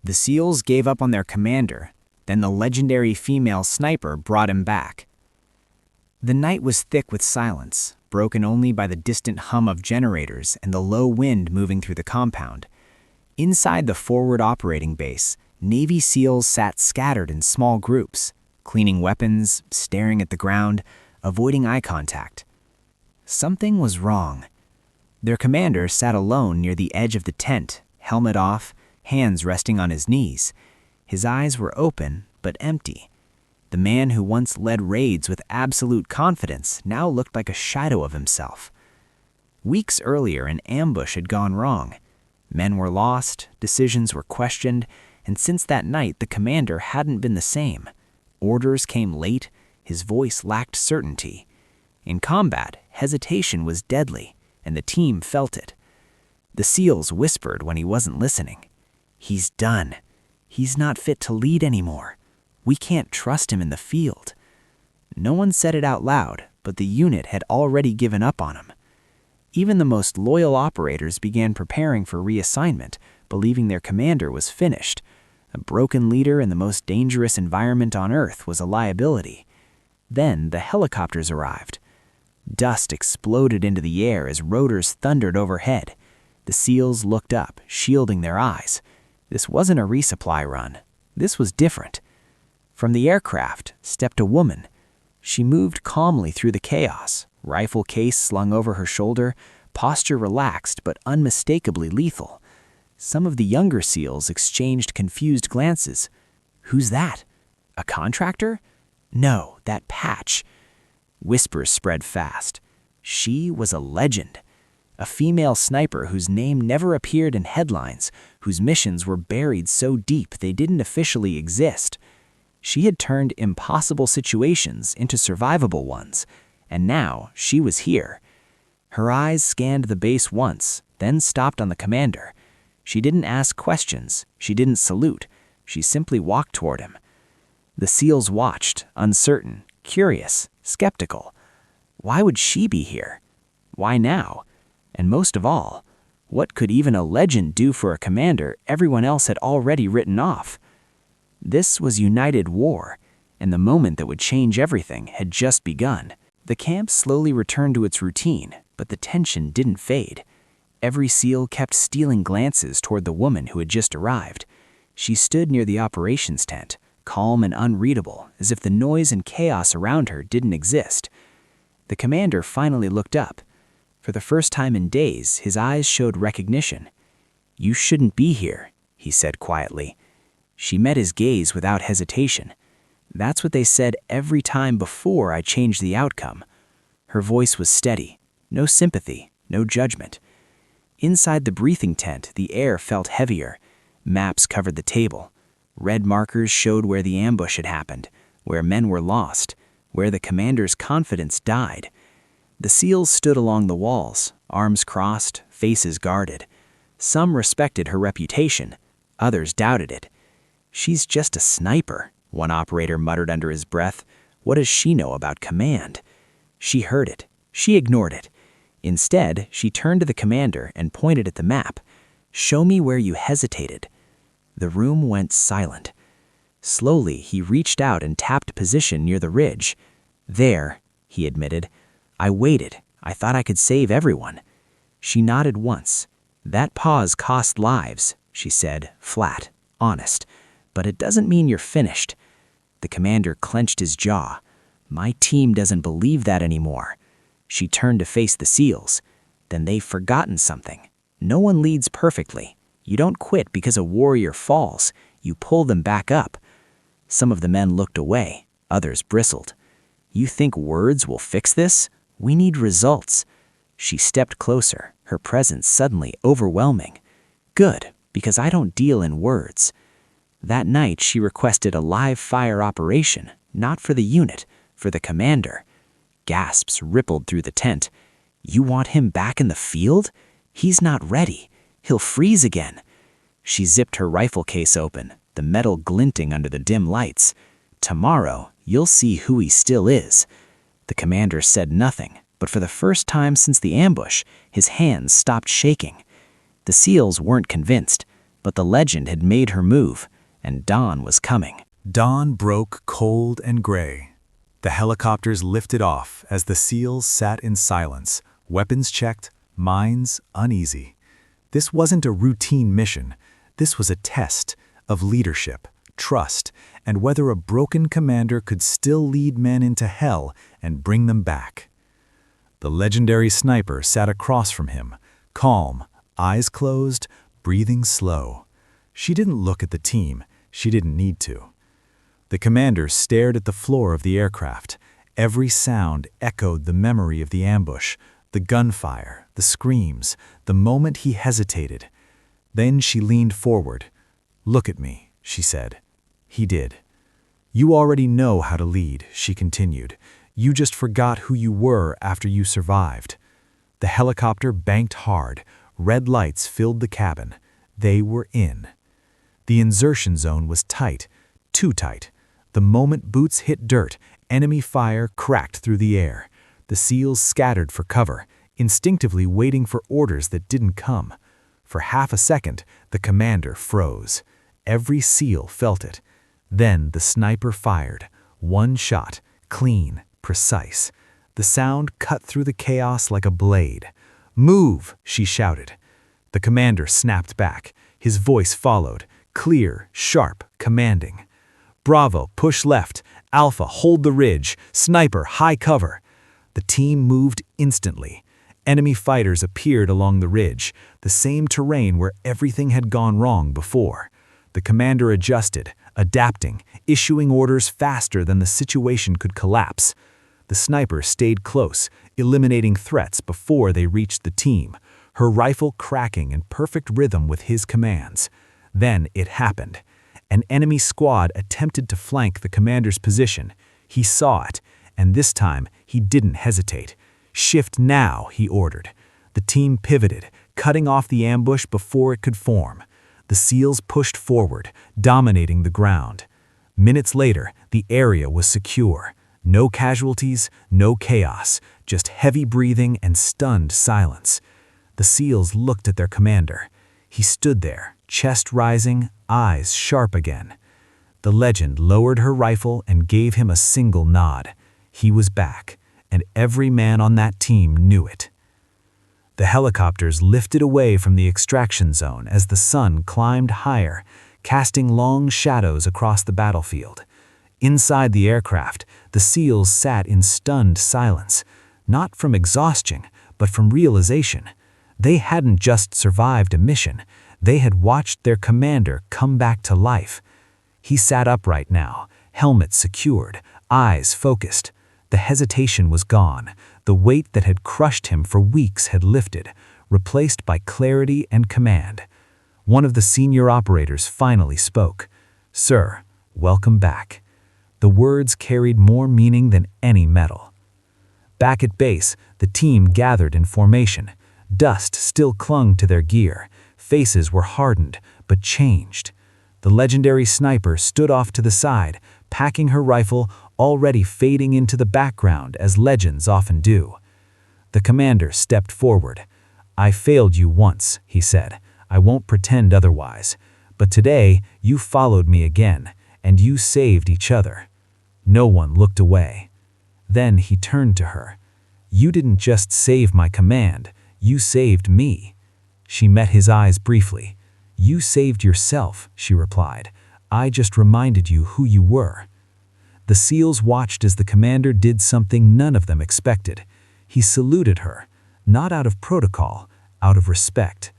The SEALs gave up on their commander, then the legendary female sniper brought him back. The night was thick with silence, broken only by the distant hum of generators and the low wind moving through the compound. Inside the forward operating base, Navy SEALs sat scattered in small groups, cleaning weapons, staring at the ground, avoiding eye contact. Something was wrong. Their commander sat alone near the edge of the tent, helmet off, hands resting on his knees. His eyes were open, but empty. The man who once led raids with absolute confidence now looked like a shadow of himself. Weeks earlier, an ambush had gone wrong. Men were lost, decisions were questioned, and since that night, the commander hadn't been the same. Orders came late, his voice lacked certainty. In combat, hesitation was deadly, and the team felt it. The SEALs whispered when he wasn't listening. "He's done. He's not fit to lead anymore. We can't trust him in the field." No one said it out loud, but the unit had already given up on him. Even the most loyal operators began preparing for reassignment, believing their commander was finished. A broken leader in the most dangerous environment on Earth was a liability. Then the helicopters arrived. Dust exploded into the air as rotors thundered overhead. The SEALs looked up, shielding their eyes. This wasn't a resupply run. This was different. From the aircraft stepped a woman. She moved calmly through the chaos, rifle case slung over her shoulder, posture relaxed but unmistakably lethal. Some of the younger SEALs exchanged confused glances. "Who's that? A contractor? No, that Patch." Whispers spread fast. She was a legend. A female sniper whose name never appeared in headlines, whose missions were buried so deep they didn't officially exist. She had turned impossible situations into survivable ones, and now she was here. Her eyes scanned the base once, then stopped on the commander. She didn't ask questions, she didn't salute, she simply walked toward him. The SEALs watched, uncertain, curious, skeptical. Why would she be here? Why now? And most of all, what could even a legend do for a commander everyone else had already written off? This was United War, and the moment that would change everything had just begun. The camp slowly returned to its routine, but the tension didn't fade. Every SEAL kept stealing glances toward the woman who had just arrived. She stood near the operations tent, calm and unreadable, as if the noise and chaos around her didn't exist. The commander finally looked up. For the first time in days, his eyes showed recognition. "You shouldn't be here," he said quietly. She met his gaze without hesitation. "That's what they said every time before I changed the outcome." Her voice was steady, no sympathy, no judgment. Inside the briefing tent, the air felt heavier. Maps covered the table. Red markers showed where the ambush had happened, where men were lost, where the commander's confidence died. The SEALs stood along the walls, arms crossed, faces guarded. Some respected her reputation, others doubted it. "She's just a sniper," one operator muttered under his breath. "What does she know about command?" She heard it. She ignored it. Instead, she turned to the commander and pointed at the map. "Show me where you hesitated." The room went silent. Slowly, he reached out and tapped position near the ridge. "There," he admitted. "I waited. I thought I could save everyone." She nodded once. "That pause cost lives," she said, flat, honest. "But it doesn't mean you're finished." The commander clenched his jaw. "My team doesn't believe that anymore." She turned to face the SEALs. "Then they've forgotten something. No one leads perfectly. You don't quit because a warrior falls. You pull them back up." Some of the men looked away. Others bristled. "You think words will fix this? We need results." She stepped closer, her presence suddenly overwhelming. "Good, because I don't deal in words." That night, she requested a live-fire operation, not for the unit, for the commander. Gasps rippled through the tent. "You want him back in the field? He's not ready. He'll freeze again." She zipped her rifle case open, the metal glinting under the dim lights. "Tomorrow, you'll see who he still is." The commander said nothing, but for the first time since the ambush, his hands stopped shaking. The SEALs weren't convinced. But the legend had made her move, and dawn was coming. Dawn broke cold and gray. The helicopters lifted off as the SEALs sat in silence, weapons checked, minds uneasy. This wasn't a routine mission. This was a test of leadership, trust, and whether a broken commander could still lead men into hell and bring them back. The legendary sniper sat across from him, calm, eyes closed, breathing slow. She didn't look at the team. She didn't need to. The commander stared at the floor of the aircraft. Every sound echoed the memory of the ambush, the gunfire, the screams, the moment he hesitated. Then she leaned forward. "Look at me," she said. He did. "You already know how to lead," she continued. "You just forgot who you were after you survived." The helicopter banked hard. Red lights filled the cabin. They were in. The insertion zone was tight, too tight. The moment boots hit dirt, enemy fire cracked through the air. The SEALs scattered for cover, instinctively waiting for orders that didn't come. For half a second, the commander froze. Every SEAL felt it. Then the sniper fired. One shot, clean, precise. The sound cut through the chaos like a blade. "Move!" she shouted. The commander snapped back. His voice followed, clear, sharp, commanding. "Bravo, push left. Alpha, hold the ridge. Sniper, high cover." The team moved instantly. Enemy fighters appeared along the ridge, the same terrain where everything had gone wrong before. The commander adjusted, adapting, issuing orders faster than the situation could collapse. The sniper stayed close, eliminating threats before they reached the team, her rifle cracking in perfect rhythm with his commands. Then it happened. An enemy squad attempted to flank the commander's position. He saw it, and this time he didn't hesitate. "Shift now," he ordered. The team pivoted, cutting off the ambush before it could form. The SEALs pushed forward, dominating the ground. Minutes later, the area was secure. No casualties, no chaos, just heavy breathing and stunned silence. The SEALs looked at their commander. He stood there, chest rising, eyes sharp again. The legend lowered her rifle and gave him a single nod. He was back, and every man on that team knew it. The helicopters lifted away from the extraction zone as the sun climbed higher, casting long shadows across the battlefield. Inside the aircraft, the SEALs sat in stunned silence, not from exhaustion, but from realization. They hadn't just survived a mission. They had watched their commander come back to life. He sat upright now, helmet secured, eyes focused. The hesitation was gone. The weight that had crushed him for weeks had lifted, replaced by clarity and command. One of the senior operators finally spoke. "Sir, welcome back." The words carried more meaning than any medal. Back at base, the team gathered in formation. Dust still clung to their gear. Faces were hardened, but changed. The legendary sniper stood off to the side, packing her rifle, already fading into the background as legends often do. The commander stepped forward. "I failed you once," he said. "I won't pretend otherwise. But today, you followed me again, and you saved each other." No one looked away. Then he turned to her. "You didn't just save my command, you saved me." She met his eyes briefly. "You saved yourself," she replied. "I just reminded you who you were." The SEALs watched as the commander did something none of them expected. He saluted her, not out of protocol, out of respect.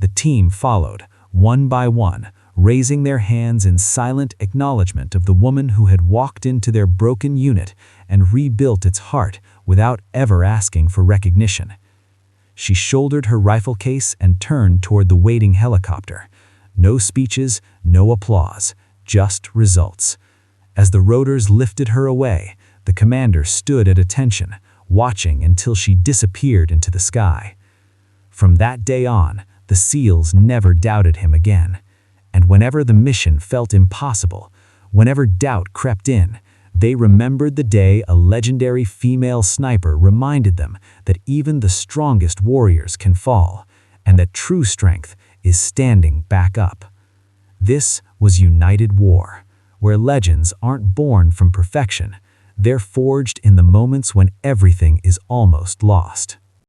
The team followed, one by one, raising their hands in silent acknowledgement of the woman who had walked into their broken unit and rebuilt its heart without ever asking for recognition. She shouldered her rifle case and turned toward the waiting helicopter. No speeches, no applause, just results. As the rotors lifted her away, the commander stood at attention, watching until she disappeared into the sky. From that day on, the SEALs never doubted him again. And whenever the mission felt impossible, whenever doubt crept in, they remembered the day a legendary female sniper reminded them that even the strongest warriors can fall, and that true strength is standing back up. This was United War, where legends aren't born from perfection, they're forged in the moments when everything is almost lost.